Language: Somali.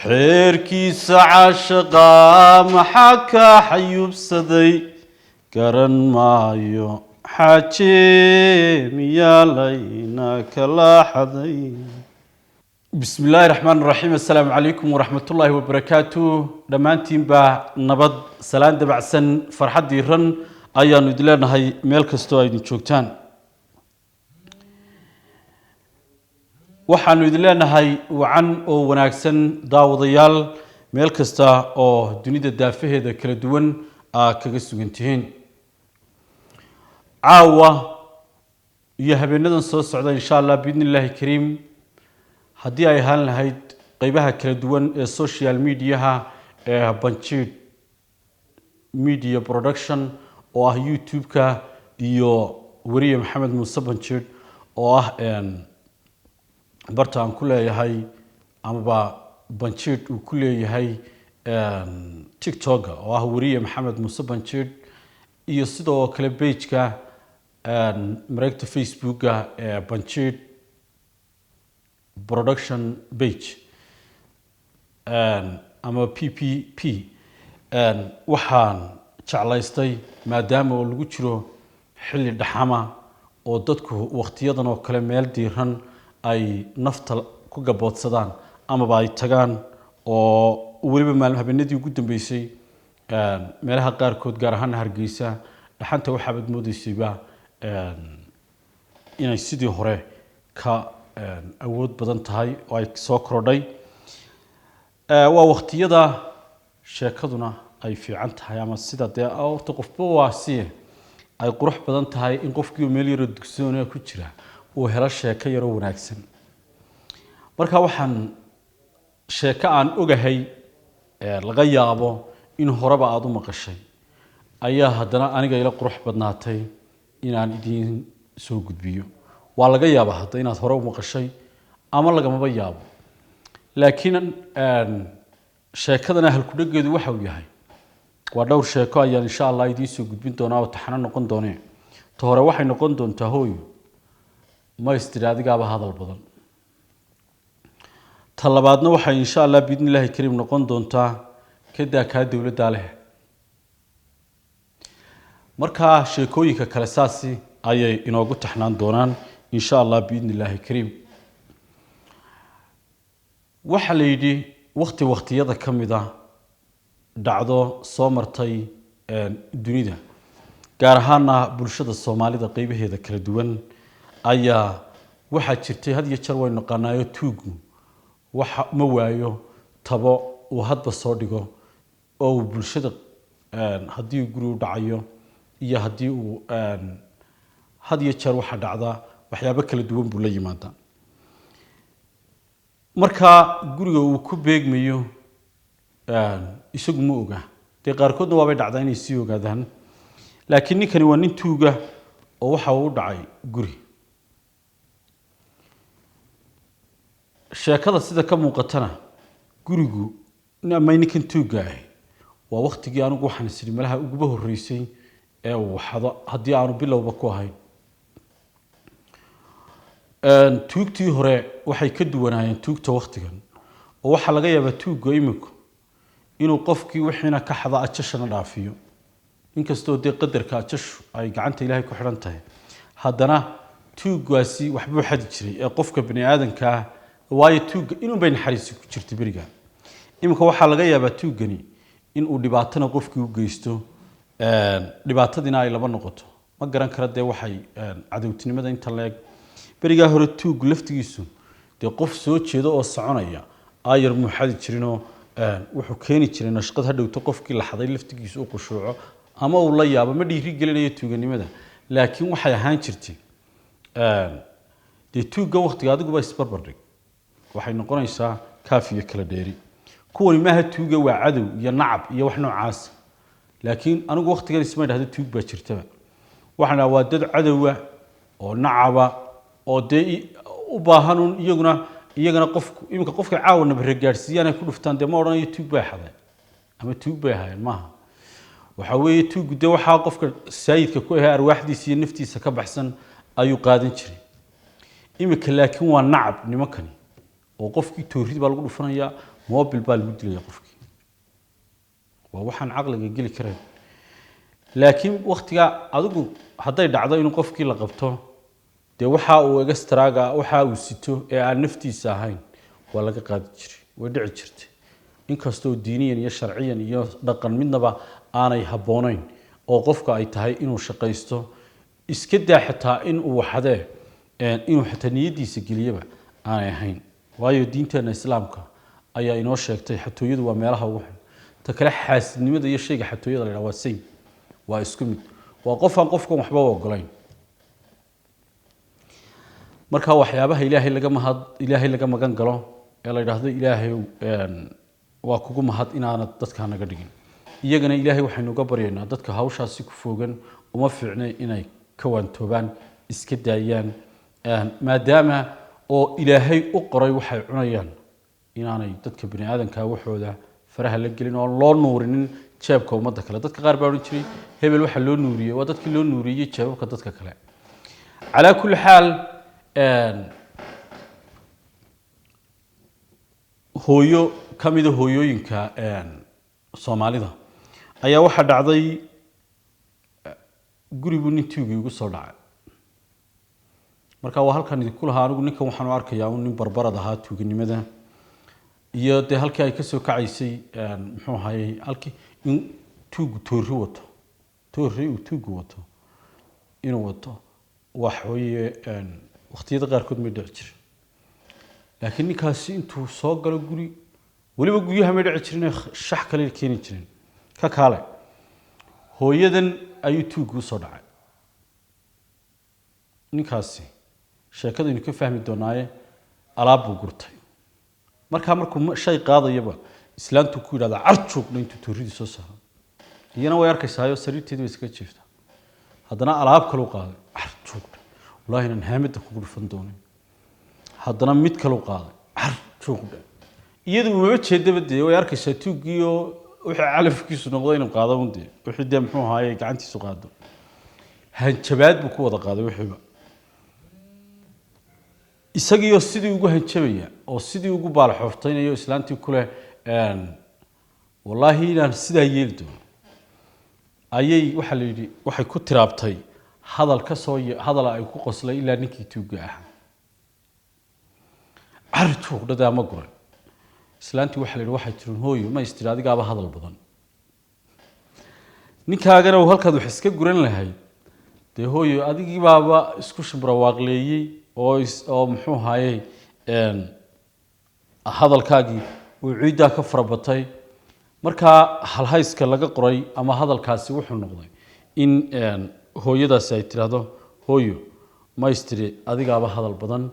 xeerkiisa caashaqa maxaa ka xayuubsaday garan maayo xaaje miyaa layna kala xaday بسم الله الرحمن الرحيم السلام عليكم ورحمة الله وبركاته دمانتين با نبض سلام دبعسن فرحة ديرن أيان ندلنا هاي ميل كستو أيدين شوكتان waxaanu idin leenahay wacan oo wanaagsan daawadayaal meel kasta oo dunida daafaheeda kala duwan kaga sugan tihiin caawa iyo habeenadan soo socda insha Allah biidnillaahi kariim haddii ay ahaan lahayd qaybaha kala duwan ee social media ee Banjid Media Production oo ah YouTube-ka iyo wariye Maxamed Muuse Banjid oo ah bartaan ku leeyahay ama Banjid uu ku leeyahay TikTok oo ah wariye Maxamed Muuse Banjid iyo sidoo kale page-ka mareegta Facebook-ga ee Banjid Production page ama PPP waxaan jeclaystay maadaama oo lagu jiro xilli dhaxama oo dadku waqtiyadan oo kale meel diiran ay nafta ku gaboodsadaan ama ay tagaan oo waliba maalin habeenadii ugu dambeysay meelaha qaar kood gaar ahaan Hargeysa dhaxanta waxa bad moodaysayba inay sidii hore ka awood badan tahay oo ay soo kordhay waa waqtiyada sheekaduna ay fiican tahay ama sida horta qofba waa si ay qurux badan tahay in qofkii meel yar dugsoonaya ku jira oo hela sheeko yar oo wanaagsan marka waxaan sheeko aan ogahay laga yaabo in horeba aad u maqashay ayaa haddana aniga ila qurux badnaatay inaan idin soo gudbiyo waa laga yaabaa hadda inaad hore u maqashay ama lagamaba yaabo laakiin sheekadana hal ku dhageedu waxa uu yahay waa dhowr sheeko ayaan insha Allah idin soo gudbin doonaa oo taxana noqon doonee to hore waxay noqon doontaa hooyo ma istiraadigaaba hadal badan talabaadna waxa insha Allah biidnillaahi kariim noqon doontaa kada ka dawladda leh marka sheekooyinka kale saasi ayay inoogu taxnaan doonaan insha Allah biidnillaahi kariim waxa la yidhi waqtiyada kamida dhacdo soo martay dunida gaar ahaan bulshada Soomaalida qaybaheeda kala duwan ayaa waxa jirtay had iyo jeer way noqonaayo tuugu waxa ma waayo tabo uu hadba soo dhigo oo bulshada hadii guri u dhacayo iyo hadii uu had iyo jeer waxa dhacda waxyaabo kala duwan buu la yimaada marka guriga uu ku beegmayo isagu ma oga qaarkoodna waa bay dhacdaa inay sii ogaadaan laakiin ninkani waa nin tuuga oo waxa uu dhacay guri sheekada sida ka muuqatana gurigu ama ninkan tuuga ah waa waqtigii anigu waxaan isiri malaha ugu horeysay ee uu xado hadii aanu bilowba ku ahayn tuugtii hore waxay ka duwanaayeen tuugta waqtigan oo waxa laga yaabaa tuuga iminku inuu qofkii wixiina ka xado ajashana dhaafiyo inkastoo qadarka ajashu ay gacanta Ilaahay ku xiran tahay haddana tuugaasi waxbuu xadi jiray ee qofka bini aadanka waayo tuuga inuu bay naxariis ku jirtay bariga imika waxa laga yaabaa tuugani in uu dhibaatana qofkii u geysto dhibaatadina ay laba noqoto ma garan kara waxay cadawtinimada inta leeg bariga hore tuug laftigiisu qof soo jeedo oo soconaya ayar muuxadi jirino wuxuu keeni jiray nashqad hadhowto qofkii la xaday laftigiisu u qushuuco ama uu la yaabo ma dhiiri gelinayo tuuganimada laakiin waxay ahaan jirtay tuuga waqtiga adiguba isbarbardhig waxay noqonaysaa kaafiyo kala dheeri kuwani maaha tuuga waa cadow iyo nacab iyo wax noocaas laakiin anigu waqtigan isma dhahdo tuug baa jirtaba waxana waa dad cadowa oo nacaba oo u baahan iyaguna qofka caawana baragaarsiiyana ku dhuftaan ma oranayo tuug baa xaday ama tuug baa hayeen maaha waxa weeye tuugu waxa qofka saayidka ku ahaa arwaaxdiisa iyo naftiisa ka baxsan ayuu qaadan jiray imika laakiin waa nacab nimankani oo qofkii toorid baa lagu dhufanayaa mobil baa lagu dilayaa qofkii waa waxaan caqliga geli karin laakiin waqtiga adigu haday dhacdo in qofkii la qabto de waxa uu extraga waxa uu sito ee aan naftiisa ahayn waa laga qaadi jiray way dhici jirtay inkastoo diiniyan iyo sharciyan iyo dhaqan midnaba aanay haboonayn oo qofka ay tahay inuu shaqaysto iska daaxataa in uu waxade inuu xitaa niyadiisa geliyaba aanay ahayn waayo diinteena islaamka ayaa inoo sheegtay xatooyadu waa meelaha ugu xun ta kale xaasidnimada iyo shayga xatooyada la waa same waa isku mid waa qof aan qofkan waxba ogolayn marka waxyaabaha ilaahay laga magan galo ee la yiraahdo ilaahay waa kugu mahad inaanad dadka naga dhigin iyagana ilaahay waxaynu uga baryaynaa dadka hawshaasi ku foogan uma fiicnay inay ka waantoobaan iska daayaan maadaama oo ilaahay u qoray waxay cunayaan inaanay dadka bini aadanka waxooda faraha la gelin oo loo nuurinin jeebka umada kale dadka qaar baa oran jiray hebel waxa loo nuuriyay waa dadkii loo nuuriyay jeebabka dadka kale ala kulli xaal hooyo kamida hooyooyinka Soomaalida ayaa waxa dhacday gurigu nintiigu ugu soo dhacay marka waa halkan idinku lahaa anigu ninkan waxaan u arkayaa nin barbarad ahaa tuuganimada iyo de halkii ay ka soo kacaysay muxuu ahaayay halkii in tuugu toori wato inuu wato wax weeye waqtiyada qaar kood ma dhici jirin laakiin ninkaasi intuu soo galo guri waliba guryaha ma dhici jirin shax kale keeni jirin ka kale hooyadan ayuu tuugu soo dhacay ninkaasi sheekada inuu ka fahmi doonaaye alaab buu gurtay markuu shay qaadayaba islaantu ku yiraahdo arjoogna intuu tooridi soo saaro iyana way arkaysaa sariirteedu iska jiifta haddana alaab kale u qaaday arjoogna wallahi inaan haamada ku dhufan doonin haddana mid kale u qaaday arjoogna iyadu uma jeedaba de way arkaysaa tuugiyo wixii calafkiisu noqdo inuu qaado unde wixii de muxuu ahaayay gacantiisu qaado hanjabaad buu ku wada qaaday wixiiba isagiyo sidii ugu hanjabaya oo sidii ugu baalaxoftaynayo islaantii kule wallahi inaan sidaa yeeldo ayay waxa la yiri waxay ku tiraabtay hadal ay ku qoslay ilaa ninkii tuuga ah arjoog dhada ma guray islaantii waxa la yiri waxay tirin hooyo ma istiri adigaaba hadal badan ninkaagana uu halkaad wax iska guran lahayd de hooyo adigii baaba isku shibra waaqleeyay oo muxuu ahaayay hadalkaagii uu ciidaa ka farabatay marka halhayska laga qoray ama hadalkaasi wuxuu noqday in hooyadaasi ay tiraahdo hooyo ma istiri adigaaba hadal badan